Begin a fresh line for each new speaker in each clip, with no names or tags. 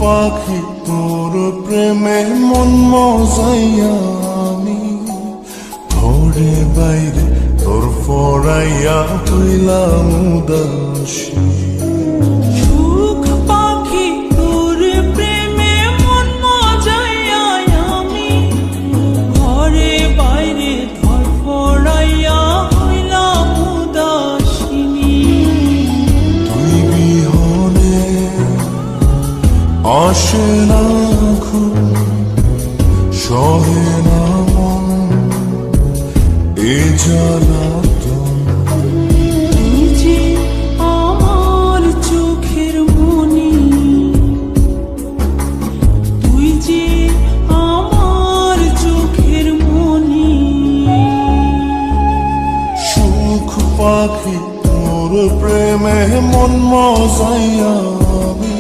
পাখি তোর প্রেমে মন মজাইয়া আমি ঘরে বাইরে তোর ফরাইয়া হইলাম উদাসী।
সুখ পাখি তোর প্রেমে মন মজাইয়া আমি ঘরে বাইরে তোর ফরাইয়া হইলাম উদাসিনী।
তুই বিহনে আসে না ঘুম, সহে না মন এ জ্বালাতন।
তুই যে আমার চোখের মনি, তুই যে আমার চোখের মনি।
সুখ পাখি তোর প্রেমে মন মজাইয়া আমি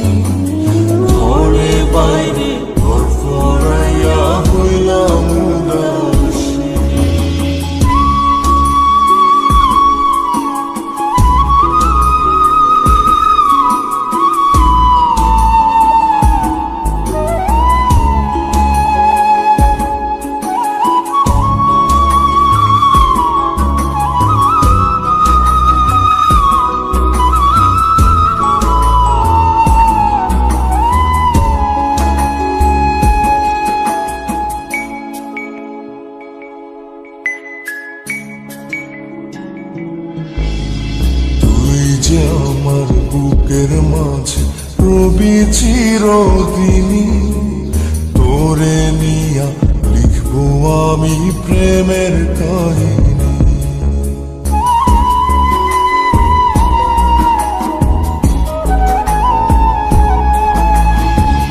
ঘরে বাইরে তোর ফরাইয়া হইলাম উদাসী। যে আমার বুকের মাঝে রবি চিরদিনী, তোরে নিয়া লিখবো আমি প্রেমের কাহিনী।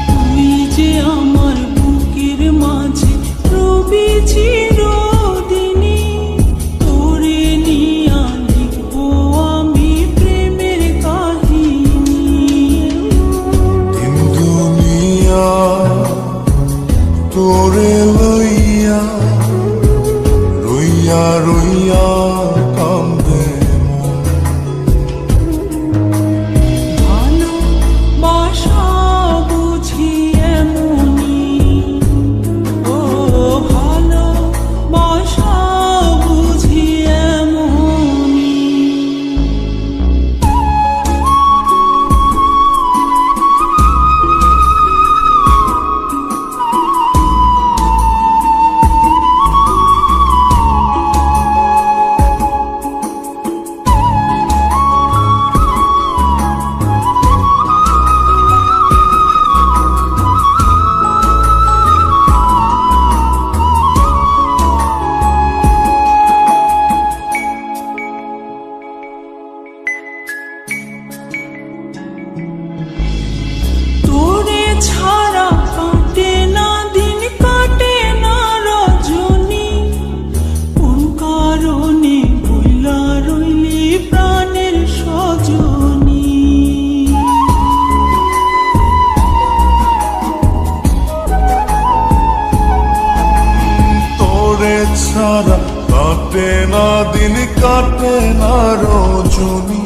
তুই যে আমার বুকের মাঝে রবি চিরদিনী, তোরে নিয়া লিখবো আমি প্রেমের কাহিনী।
দিন দুনিয়া তোরে লইয়া রইয়া রইয়া কান্দে মন।
ভালোবাসা বুঝি এমনি, ও ভালোবাসা বুঝি এমনি। তোরে ছাড়া কাটে না দিন, কাটে না রজনী। কোন কারণে ভুলা রইলি প্রাণের সজনী।
তোরে ছাড়া কাটে না দিন, কাটে না রজনী।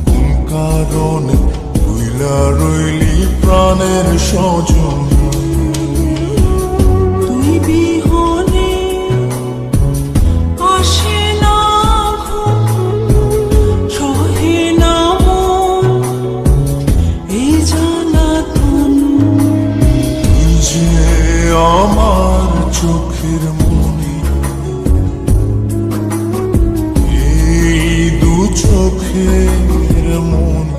কোন কারণে ভুইলা রইলি প্রাণের সজনী।
তুই বিহনে আসে না ঘুম, সহে না মন এই জ্বালাতন।
তুই যে আমার চোখের মনি, এই দু চোখের মনি।